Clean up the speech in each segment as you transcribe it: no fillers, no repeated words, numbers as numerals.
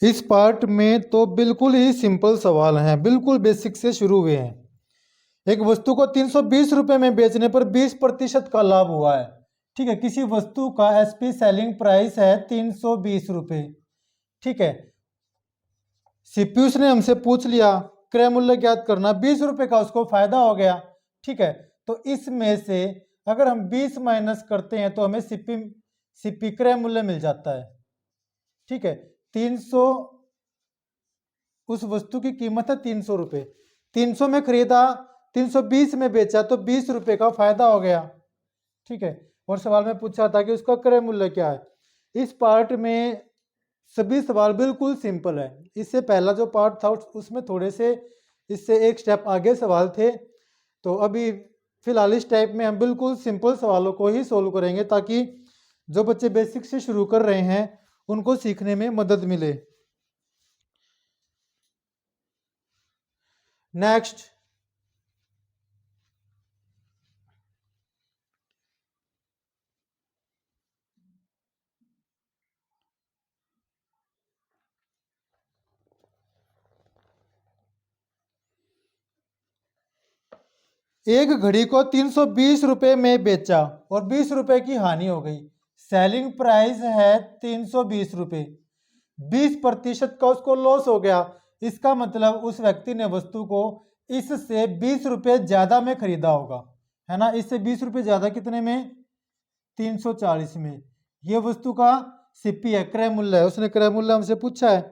इस पार्ट में तो बिल्कुल ही सिंपल सवाल हैं, बिल्कुल बेसिक से शुरू हुए हैं। एक वस्तु को 320 रुपए में बेचने पर 20% का लाभ हुआ है। ठीक है, किसी वस्तु का एसपी सेलिंग प्राइस है 320 रुपए। ठीक है, सीपीयूस ने हमसे पूछ लिया क्रय मूल्य ज्ञात करना, 20 रुपए का उसको फायदा हो गया। ठीक है, तो इसमें से अगर हम 20 माइनस करते हैं तो हमें सीपी क्रय मूल्य मिल जाता है। ठीक है, 300 उस वस्तु की कीमत है 300 रुपए, 300 में खरीदा, 320 में बेचा तो 20 रुपए का फायदा हो गया। ठीक है, और सवाल में पूछा था कि उसका क्रय मूल्य क्या है। इस पार्ट में सभी सवाल बिल्कुल सिंपल है। इससे पहला जो पार्ट था उसमें थोड़े से इससे एक स्टेप आगे सवाल थे। तो अभी फिलहाल इस टाइप में हम बिल्कुल सिंपल सवालों को ही सोल्व करेंगे ताकि जो बच्चे बेसिक से शुरू कर रहे हैं उनको सीखने में मदद मिले। नेक्स्ट, एक घड़ी को 320 रुपए में बेचा और 20 रुपए की हानि हो गई। सेलिंग प्राइस है 320 रुपए, 20% का उसको लॉस हो गया। इसका मतलब उस व्यक्ति ने वस्तु को इससे 20 रुपए ज्यादा में खरीदा होगा, है ना। इससे 20 रुपए ज्यादा कितने में? 340 में। ये वस्तु का सीपी है, क्रय मूल्य है, उसने क्रय मूल्य हमसे पूछा है।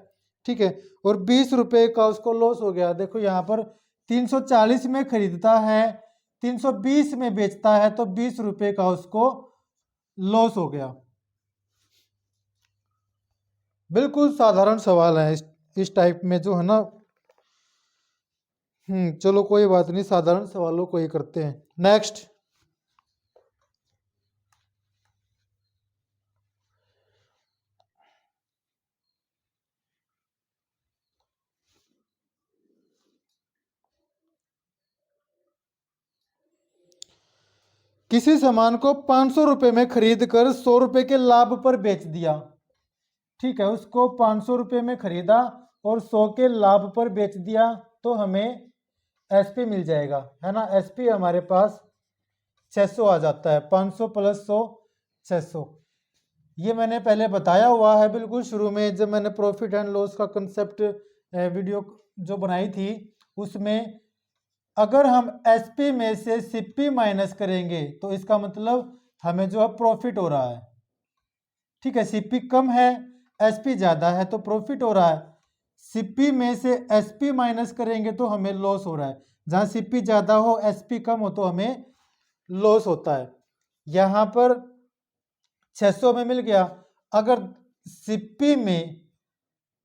ठीक है, और 20 रुपए का उसको लॉस हो गया। देखो यहाँ पर 340 में खरीदता है, 320 में बेचता है तो 20 रुपए का उसको लॉस हो गया। बिल्कुल साधारण सवाल है इस टाइप में जो है ना। चलो कोई बात नहीं, साधारण सवालों को ही करते हैं। नेक्स्ट, किसी सामान को 500 रुपए में खरीद कर 100 रुपए के लाभ पर बेच दिया। ठीक है, उसको 500 रुपए में खरीदा और 100 के लाभ पर बेच दिया तो हमें एसपी मिल जाएगा, है ना। एसपी हमारे पास 600 आ जाता है, 500 प्लस 100 600। ये मैंने पहले बताया हुआ है बिल्कुल शुरू में, जब मैंने प्रॉफिट एंड लॉस का कंसेप्ट वीडियो जो बनाई थी उसमें। अगर हम एसपी में से सीपी माइनस करेंगे तो इसका मतलब हमें जो है प्रॉफिट हो रहा है। ठीक है, सीपी कम है, एसपी ज्यादा है तो प्रॉफिट हो रहा है। सीपी में से एसपी माइनस करेंगे तो हमें लॉस हो रहा है। जहां सीपी ज्यादा हो एसपी कम हो तो हमें लॉस होता है। यहां पर 600 में मिल गया। अगर सीपी में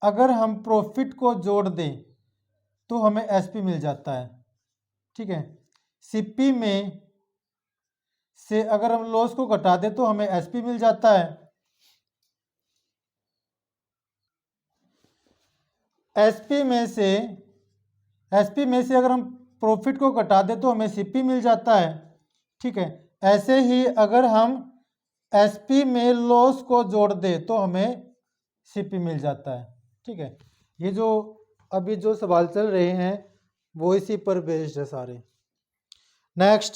अगर हम प्रॉफिट को जोड़ दें तो हमें एसपी मिल जाता है। ठीक है, सीपी में से अगर हम लॉस को घटा दें तो हमें एसपी मिल जाता है। एसपी में से अगर हम प्रॉफिट को घटा दें तो हमें सीपी मिल जाता है। ठीक है, ऐसे ही अगर हम एसपी में लॉस को जोड़ दें तो हमें सीपी मिल जाता है। ठीक है, ये जो अभी जो सवाल चल रहे हैं वो इसी पर बेस्ड है सारे। नेक्स्ट,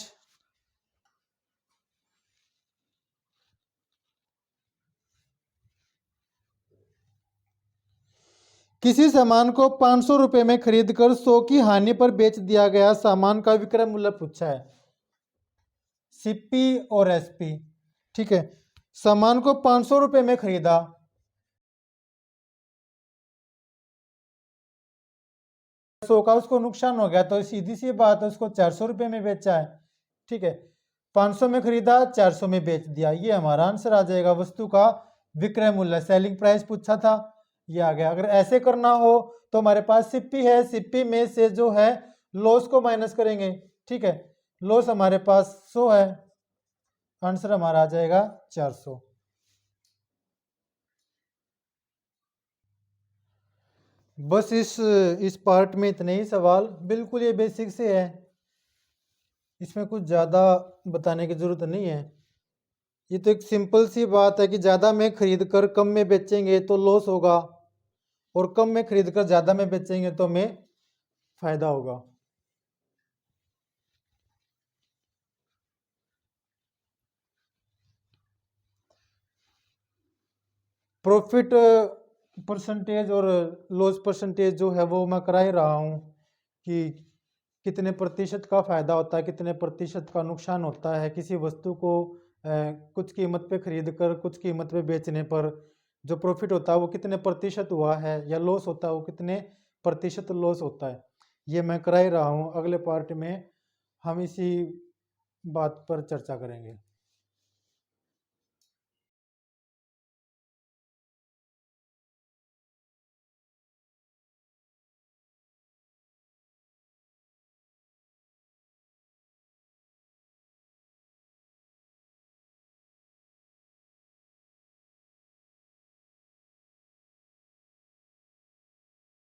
किसी सामान को 500 रुपए में खरीद कर 100 की हानि पर बेच दिया गया सामान का विक्रय मूल्य पूछा है, सीपी और एसपी। ठीक है, सामान को 500 रुपए में खरीदा, 100 का उसको नुकसान हो गया तो सीधी सी बात है उसको 400 रुपए में बेचा है। ठीक है, 500 में खरीदा, 400 में बेच दिया, ये हमारा आंसर आ जाएगा। वस्तु का विक्रय मूल्य, सेलिंग प्राइस पूछा था, ये आ गया। अगर ऐसे करना हो तो हमारे पास सीपी है, सीपी में से जो है लॉस को माइनस करेंगे। ठीक है, लॉस हमारे पास 100 है, आंसर हमारा आ जाएगा 400। बस इस पार्ट में इतने ही सवाल, बिल्कुल ये बेसिक से है, इसमें कुछ ज़्यादा बताने की ज़रूरत नहीं है। ये तो एक सिंपल सी बात है कि ज़्यादा में खरीद कर कम में बेचेंगे तो लॉस होगा, और कम में खरीद कर ज़्यादा में बेचेंगे तो हमें फायदा होगा। प्रॉफिट परसेंटेज और लॉस परसेंटेज जो है वो मैं करा ही रहा हूँ कि कितने प्रतिशत का फायदा होता है, कितने प्रतिशत का नुकसान होता है किसी वस्तु को कुछ कीमत पे खरीद कर कुछ कीमत पे बेचने पर जो प्रॉफिट होता है वो कितने प्रतिशत हुआ है, या लॉस होता है वो कितने प्रतिशत लॉस होता है। ये मैं करा ही रहा हूँ। अगले पार्ट में हम इसी बात पर चर्चा करेंगे।